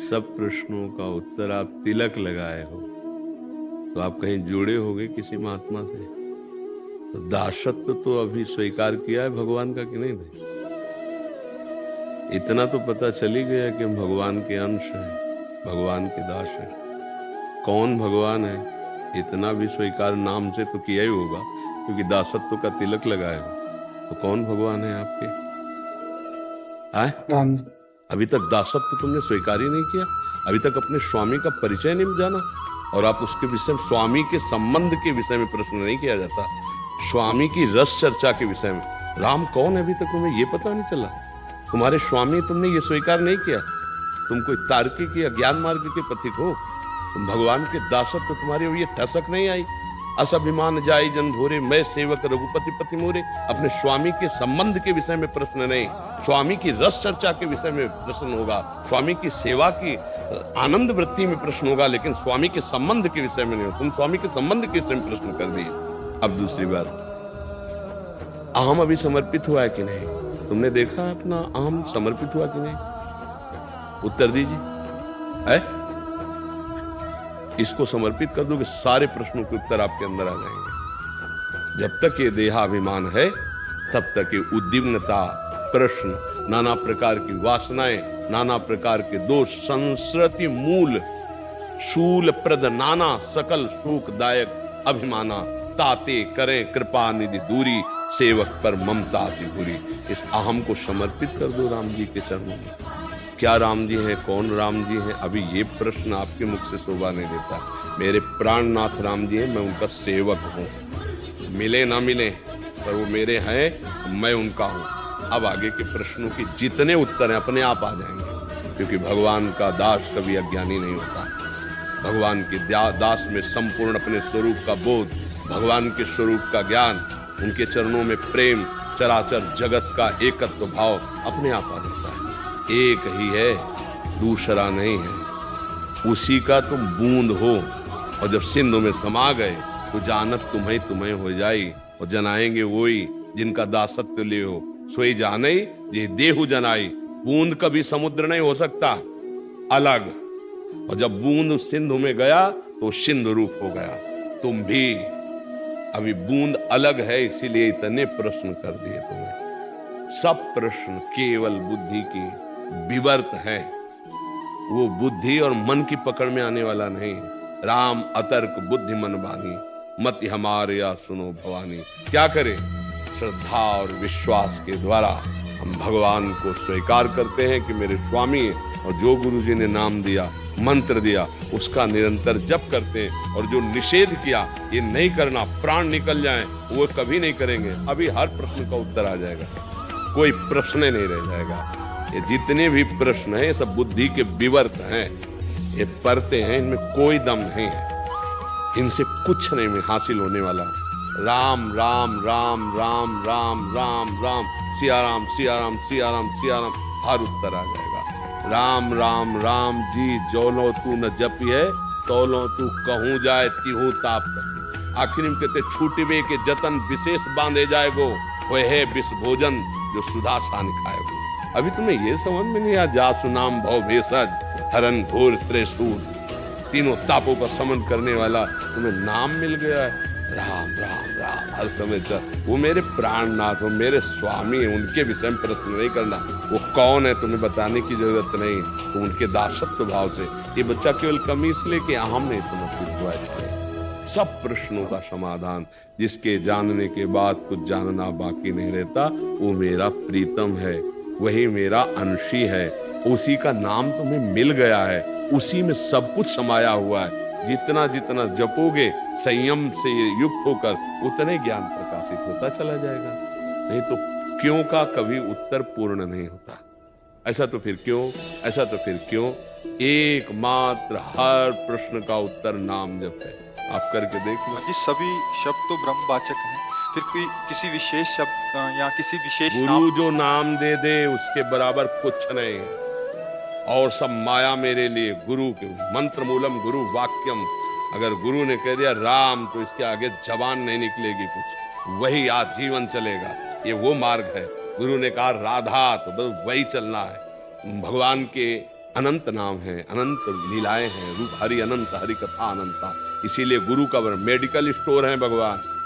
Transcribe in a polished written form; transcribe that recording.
सब प्रश्नों का उत्तर आप तिलक लगाए हो, तो आप कहीं जुड़े होगे किसी महात्मा से? तो दासत्व तो अभी स्वीकार किया है भगवान का कि नहीं भाई? इतना तो पता चल ही गया कि हम भगवान के अंश हैं, भगवान के दास हैं। कौन भगवान है इतना भी स्वीकार नाम से तो किया ही होगा, क्योंकि दासत्व का तिलक लगाए हो। तो कौन भगवान है आपके? आए राम। अभी तक दासत्व तुमने स्वीकार ही नहीं किया, अभी तक अपने स्वामी का परिचय नहीं जाना, और आप उसके विषय में, स्वामी के संबंध के विषय में प्रश्न नहीं किया जाता, स्वामी की रस चर्चा के विषय में। राम कौन है अभी तक तुम्हें ये पता नहीं चला? तुम्हारे स्वामी तुमने ये स्वीकार नहीं किया। तुम कोई तार्किक या ज्ञान मार्ग के पथिक हो, तुम भगवान के दासत्व तुम्हारे ये ठसक नहीं आई। असभिमान जाई जन भोरे, मैं सेवक रघुपति पति मोरे। अपने स्वामी के संबंध के विषय में प्रश्न नहीं, स्वामी की रस चर्चा के विषय में प्रश्न होगा, स्वामी की सेवा की आनंद वृत्ति में प्रश्न होगा, लेकिन स्वामी के संबंध के विषय में नहीं। तुम स्वामी के संबंध के विषय में प्रश्न कर दिए। अब दूसरी बात, अहम अभी समर्पित हुआ है कि नहीं? तुमने देखा अपना अहम समर्पित हुआ कि नहीं? उत्तर दीजिए। है इसको समर्पित कर दोगे, सारे प्रश्नों के उत्तर आपके अंदर आ जाएंगे। जब तक ये देहाभिमान है तब तक ये उद्विग्नता, प्रश्न, नाना प्रकार की वासनाएं, नाना प्रकार के दोष, संस्कृति मूल शूल प्रद नाना सकल शोकदायक अभिमाना, ताते करें कृपा निधि दूरी, सेवक पर ममता अति बुरी। इस अहम को समर्पित कर दो राम जी के चरणों में। क्या राम जी हैं, कौन राम जी हैं? अभी ये प्रश्न आपके मुख से शोभा नहीं देता। मेरे प्राणनाथ राम जी हैं, मैं उनका सेवक हूँ, मिले ना मिले पर वो मेरे हैं, मैं उनका हूँ। अब आगे के प्रश्नों के जितने उत्तर हैं अपने आप आ जाएंगे, क्योंकि भगवान का दास कभी अज्ञानी नहीं होता। भगवान के दास में संपूर्ण अपने स्वरूप का बोध, भगवान के स्वरूप का ज्ञान, उनके चरणों में प्रेम, चराचर जगत का एकत्व भाव अपने आप आ जाता है। एक ही है, दूसरा नहीं है, उसी का तुम बूंद हो। और जब सिंधु में समा गए तो जानत तुम्हें तुम्हें हो जाई, और जनाएंगे वही जिनका दासत्व ले हो, सोई जाने जे देहु जनाई। बूंद कभी समुद्र नहीं हो सकता अलग, और जब बूंद उस सिंधु में गया तो सिंधु रूप हो गया। तुम भी अभी बूंद अलग है, इसीलिए इतने प्रश्न कर दिए तुम्हें। सब प्रश्न केवल बुद्धि की विवर्त है, वो बुद्धि और मन की पकड़ में आने वाला नहीं। राम अतर्क बुद्धि मन बानी, मत हमारे या सुनो भवानी। क्या करें? श्रद्धा और विश्वास के द्वारा हम भगवान को स्वीकार करते हैं कि मेरे स्वामी है, और जो गुरु जी ने नाम दिया, मंत्र दिया, उसका निरंतर जप करते हैं। और जो निषेध किया, ये नहीं करना, प्राण निकल जाए, वो कभी नहीं करेंगे। अभी हर प्रश्न का उत्तर आ जाएगा, कोई प्रश्न नहीं रह जाएगा। ये जितने भी प्रश्न हैं, सब बुद्धि के विवर्त हैं, ये परते हैं, इनमें कोई दम नहीं है, इनसे कुछ नहीं हासिल होने वाला। राम राम राम राम राम राम राम, सिया राम सिया राम सिया राम सिया राम, हर उत्तर आ जाएगा। राम राम राम जी जोलो तू न जपिए, तोलो तू कहूँ जाए तिहु ताप तपी। आखिर में कहते छूटवे के जतन विशेष बांधे जाएगो, वह है विष भोजन जो सुधा सान खाएगो। अभी तुम्हें ये समझ में नहीं आया, जासु नाम भव भेषज, हरन घोर त्रिशूल, तीनों तापों का समन करने वाला तुम्हें नाम मिल गया है। राम राम राम हर समय चल। वो मेरे प्राणनाथ हो, मेरे स्वामी है, उनके विषय में प्रश्न नहीं करना। वो कौन है तुम्हें बताने की जरूरत नहीं, तो उनके दासत्व भाव से। ये बच्चा केवल कमी इसलिए कि अहम नहीं समर्पित हुआ, इसलिए सब प्रश्नों का समाधान, जिसके जानने के बाद कुछ जानना बाकी नहीं रहता, वो मेरा प्रीतम है, वही मेरा अंशी है। उसी का नाम तुम्हें मिल गया है, उसी में सब कुछ समाया हुआ है। जितना जितना जपोगे संयम से युक्त होकर, उतने ज्ञान प्रकाशित होता चला जाएगा। नहीं तो क्यों का कभी उत्तर पूर्ण नहीं होता। ऐसा तो फिर क्यों, ऐसा तो फिर क्यों। एकमात्र हर प्रश्न का उत्तर नाम जप है। आप करके देख लो। जी, सभी शब्द तो ब्रह्मवाचक हैं, फिर कोई किसी विशेष शब्द या किसी विशेष गुरु जो नाम दे दे उसके बराबर कुछ नहीं, और सब माया मेरे लिए। गुरु के मंत्र मूलम गुरु वाक्यम, अगर गुरु ने कह दिया राम, तो इसके आगे जबान नहीं निकलेगी कुछ, वही आज जीवन चलेगा। ये वो मार्ग है। गुरु ने कहा राधा, तो बस वही चलना है। भगवान के अनंत नाम है, अनंत लीलाएं हैं, रूप हरि अनंत, हरि कथा अनंता। इसीलिए गुरु का मेडिकल स्टोर है भगवान।